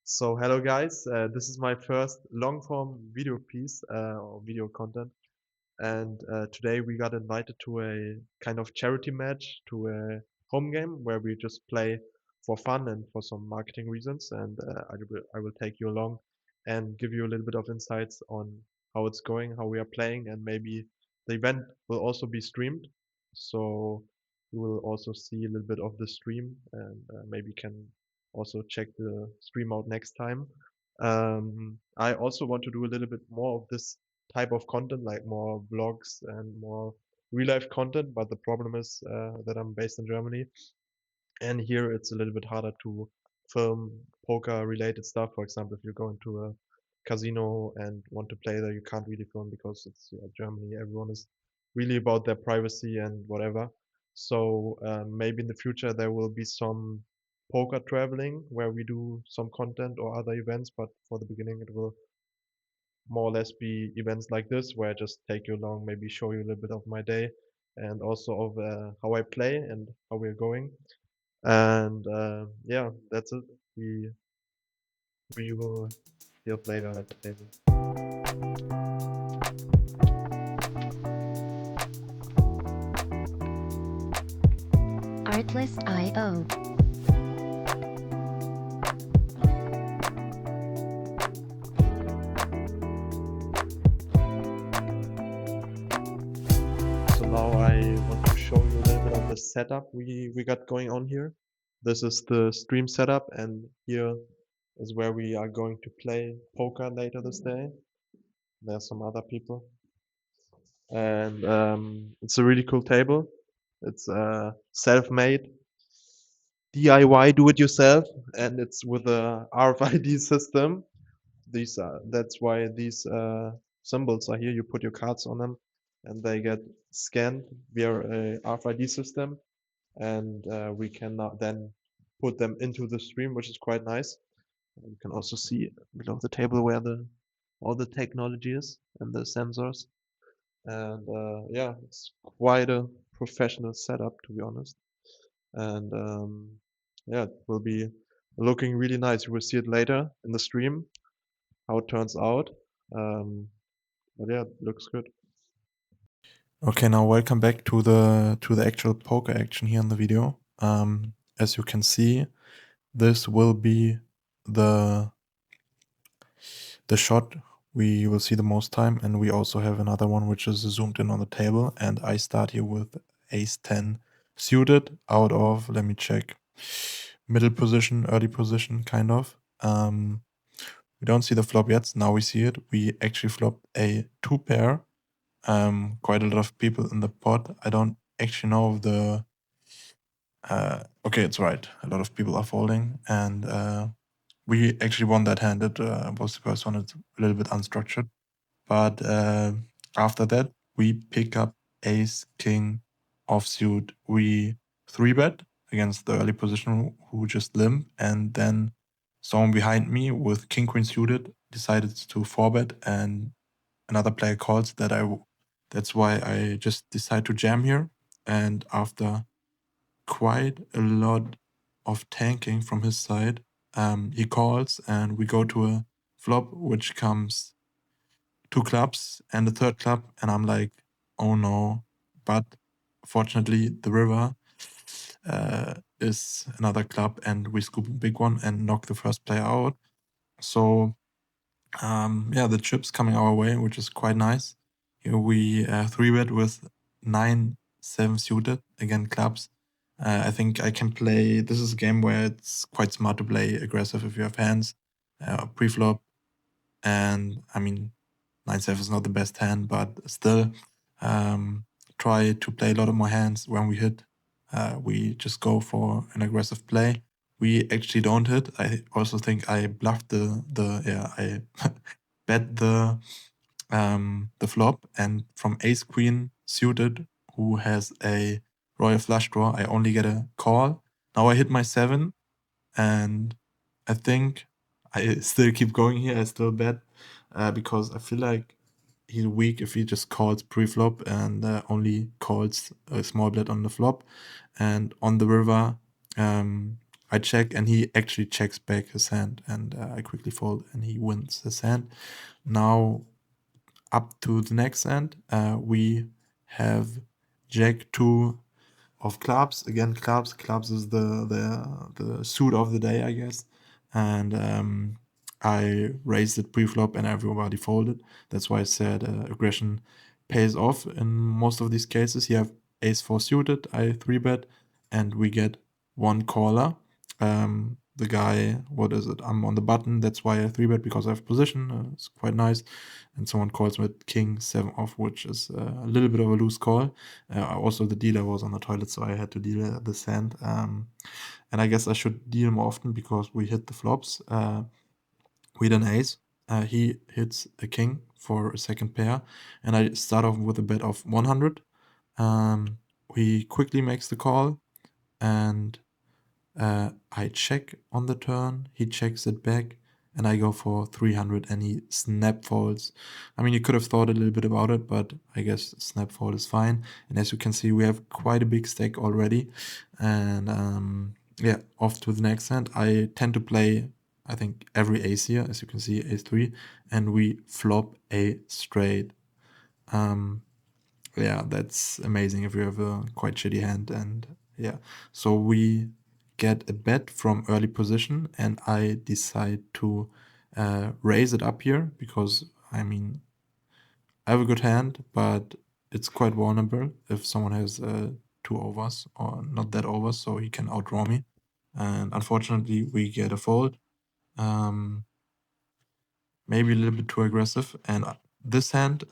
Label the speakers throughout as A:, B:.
A: So hello guys, this is my first long form video piece or video content, and today we got invited to a kind of charity match, to a home game where we just play for fun and for some marketing reasons, and I will take you along and give you a little bit of insights on how it's going, how we are playing, and maybe the event will also be streamed, so you will also see a little bit of the stream and maybe can also check the stream out next time. I also want to do a little bit more of this type of content, like more vlogs and more real life content. But the problem is that I'm based in Germany, and here it's a little bit harder to film poker related stuff. For example, if you go into a casino and want to play there, you can't really film because it's Germany. Everyone is really about their privacy and whatever. So maybe in the future there will be some poker traveling where we do some content or other events. But for the beginning, it will more or less be events like this where I just take you along, maybe show you a little bit of my day and also of how I play and how we're going. And yeah, that's it. We will see you later at the table.
B: Artlist.io.
A: So now I want to show you a little bit of the setup we got going on here. This is the stream setup, and here is where we are going to play poker later this day. There's some other people, and it's a really cool table. It's self-made, DIY, do it yourself, and it's with a RFID system. That's why these symbols are here. You put your cards on them, and they get scanned via a RFID system, and we can now then put them into the stream, which is quite nice. You can also see below the table where the all the technology is and the sensors. And yeah, it's quite a professional setup, to be honest. And yeah, it will be looking really nice. You will see it later in the stream how it turns out. Um, but yeah, it looks good.
C: Okay, now welcome back to the actual poker action here in the video. As you can see, this will be the shot we will see the most time, and we also have another one which is zoomed in on the table. And I start here with ace 10 suited out of, let me check, middle position, early position, kind of. We don't see the flop yet. Now we see it. We actually flopped a 2 pair. Quite a lot of people in the pot. I don't actually know if the okay, it's right. A lot of people are folding, and we actually won that hand. It was the first one. It's a little bit unstructured, but after that we pick up ace king offsuit. We 3-bet against the early position who just limp, and then someone behind me with king queen suited decided to 4-bet, and another player calls that that's why I just decide to jam here. And after quite a lot of tanking from his side, he calls and we go to a flop, which comes 2 clubs and a third club. And I'm like, oh no. But fortunately, the river is another club, and we scoop a big one and knock the first player out. So yeah, the chips coming our way, which is quite nice. Here we 3-bet with 9-7 suited, again clubs. I think I can play. This is a game where it's quite smart to play aggressive if you have hands, pre-flop. And I mean, 9-7 is not the best hand, but still try to play a lot of more hands when we hit. We just go for an aggressive play. We actually don't hit. I also think I bluffed I bet the flop, and from ace queen suited, who has a royal flush draw, I only get a call. Now I hit my 7, and I think I still keep going here. I still bet because I feel like he's weak if he just calls pre-flop and only calls a small bet on the flop. And on the river, I check, and he actually checks back his hand, and I quickly fold, and he wins his hand. Now, up to the next hand, we have Jack 2 of clubs. Again, clubs. Clubs is the suit of the day, I guess. And I raised it pre-flop, and everybody folded. That's why I said aggression pays off in most of these cases. You have ace 4 suited, I 3-bet, and we get one caller. The guy, what is it? I'm on the button. That's why I 3-bet, because I have position. It's quite nice. And someone calls with king 7 off, which is a little bit of a loose call. Also, the dealer was on the toilet, so I had to deal this hand. And I guess I should deal more often because we hit the flops. We hit an ace. He hits a king for a second pair, and I start off with a bet of 100. He quickly makes the call, and I check on the turn. He checks it back, and I go for 300, and he snap folds. I mean, you could have thought a little bit about it, but I guess snap fold is fine. And as you can see, we have quite a big stack already. And yeah, off to the next hand. I tend to play, I think, every ace here. As you can see, ace 3, and we flop a straight. Yeah, that's amazing if you have a quite shitty hand. And yeah, so we get a bet from early position, and I decide to raise it up here because, I mean, I have a good hand, but it's quite vulnerable if someone has 2 overs or not that overs, so he can outdraw me. And unfortunately, we get a fold. Maybe a little bit too aggressive. And this hand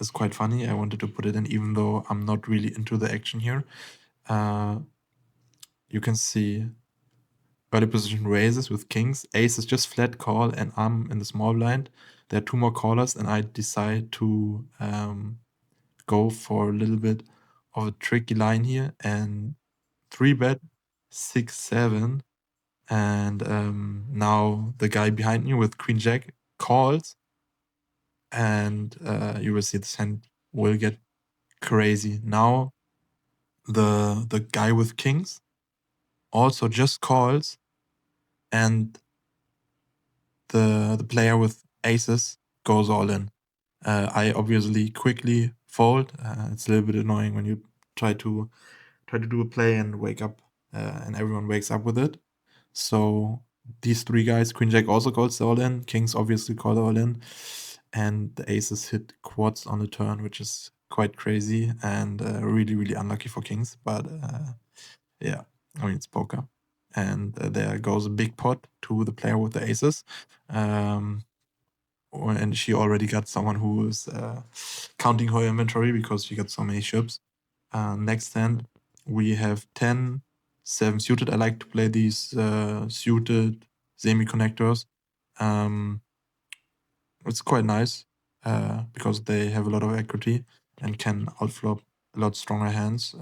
C: is quite funny. I wanted to put it in, even though I'm not really into the action here. You can see early position raises with kings. Ace is just flat call, and I'm in the small blind. There are 2 more callers, and I decide to go for a little bit of a tricky line here and 3-bet 6-7. And now the guy behind me with queen jack calls, and you will see this hand will get crazy. Now the guy with kings also just calls, and the player with aces goes all in. I obviously quickly fold. It's a little bit annoying when you try to do a play and wake up, and everyone wakes up with it. So these 3 guys, queen jack also calls all in, kings obviously call all in, and the aces hit quads on the turn, which is quite crazy and really, really unlucky for kings. But yeah, I mean, it's poker. And there goes a big pot to the player with the aces. And she already got someone who is counting her inventory because she got so many ships. Next hand, we have 10, 7 suited. I like to play these suited semi-connectors. It's quite nice because they have a lot of equity and can outflop a lot stronger hands.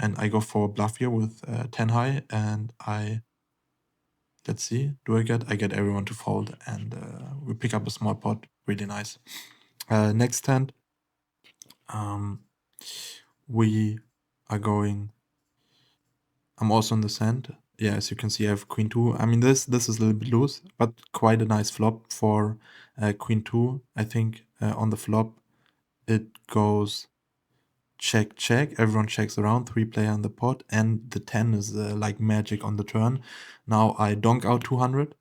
C: And I go for bluff here with 10 high, and let's see, I get everyone to fold, and we pick up a small pot. Really nice. Next hand, we are going. I'm also in the sand. Yeah, as you can see, I have queen 2. I mean, this is a little bit loose, but quite a nice flop for queen 2. I think on the flop, it goes check, check. Everyone checks around, 3 player in the pot, and the 10 is like magic on the turn. Now I donk out 200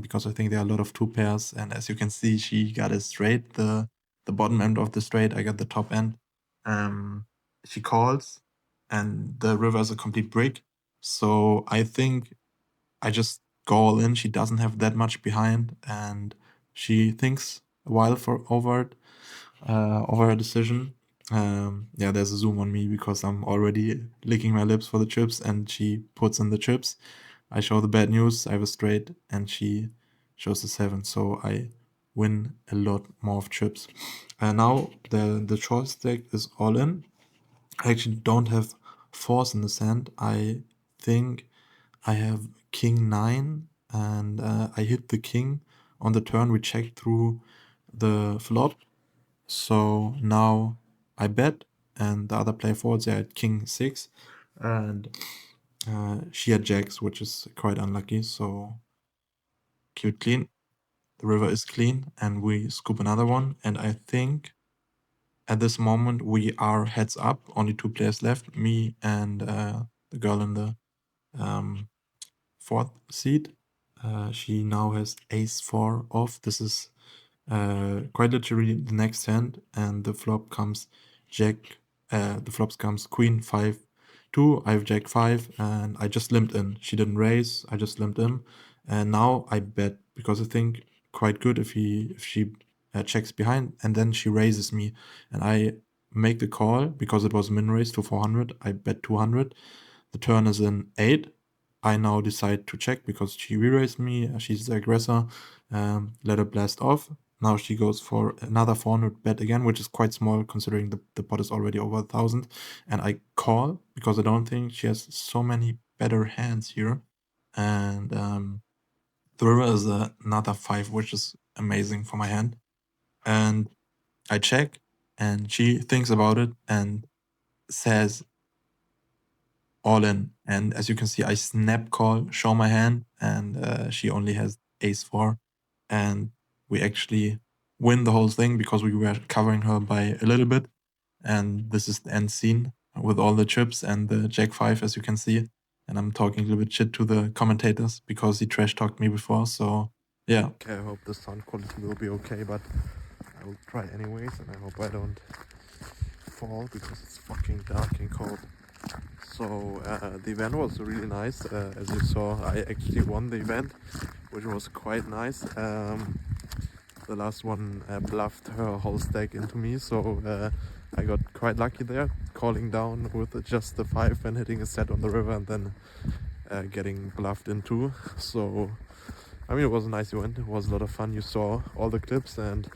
C: because I think there are a lot of 2 pairs, and as you can see, she got a straight, the bottom end of the straight. I got the top end. She calls, and the river is a complete brick. So I think I just go all in. She doesn't have that much behind, and she thinks a while over her decision. Yeah, there's a zoom on me because I'm already licking my lips for the chips, and she puts in the chips. I show the bad news. I have a straight, and she shows the 7, so I win a lot more of chips. Now the short stack is all in. I actually don't have 4s in the sand. I think I have king 9, and I hit the king on the turn. We checked through the flop. So now I bet, and the other player folds. I had king 6, and She had jacks, which is quite unlucky, so keep it clean. The river is clean, and we scoop another one, and I think at this moment we are heads up, only 2 players left, me and the girl in the 4th seat. She now has ace 4 off. This is quite literally the next hand, and the flop comes jack, the flops comes queen 5 2, I have jack 5, and I just limped in. She didn't raise, I just limped in, and now I bet, because I think quite good if she checks behind, and then she raises me, and I make the call because it was min raise to 400. I bet 200. The turn is in 8. I now decide to check because she re-raised me. She's the aggressor. Let her blast off. Now she goes for another 400 bet again, which is quite small considering the pot is already over 1,000. And I call because I don't think she has so many better hands here. And the river is another 5, which is amazing for my hand. And I check, and she thinks about it and says all in. And as you can see, I snap call, show my hand, and she only has ace 4. And we actually win the whole thing because we were covering her by a little bit. And this is the end scene with all the chips and the jack 5, as you can see. And I'm talking a little bit shit to the commentators because he trash talked me before. So yeah. Okay, I hope the sound quality will be okay, but I will try anyways, and I hope I don't fall because it's fucking dark and cold. So the event was really nice. As you saw, I actually won the event, which was quite nice. The last one bluffed her whole stack into me, so I got quite lucky there, calling down with just the 5 and hitting a set on the river, and then getting bluffed into. So I mean, it was a nice event. It was a lot of fun. You saw all the clips, and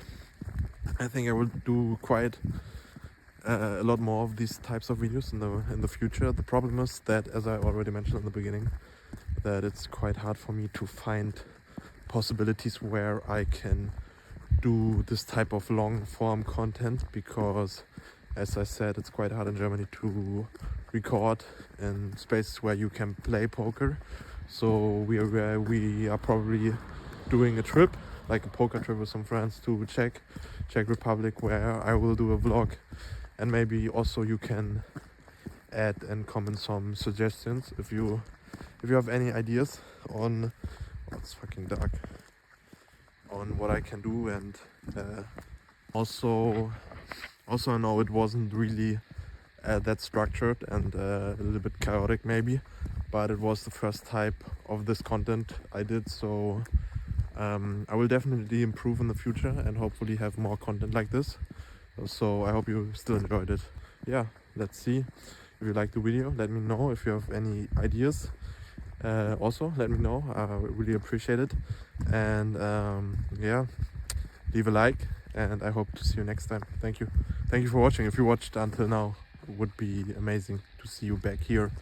C: I think I will do quite a lot more of these types of videos in the future. The problem is that, as I already mentioned in the beginning, that it's quite hard for me to find possibilities where I can do this type of long form content, because, as I said, it's quite hard in Germany to record in spaces where you can play poker. So we are probably doing a trip, like a poker trip with some friends, to Czech Republic, where I will do a vlog. And maybe also you can add and comment some suggestions if you have any ideas on, oh, it's fucking dark, on what I can do. And also I know it wasn't really that structured and a little bit chaotic maybe, but it was the first type of this content I did, so I will definitely improve in the future and hopefully have more content like this. So I hope you still enjoyed it. Yeah, let's see. If you liked the video, let me know. If you have any ideas, also let me know. I really appreciate it. And yeah, leave a like, and I hope to see you next time. Thank you for watching. If you watched until now, it would be amazing to see you back here.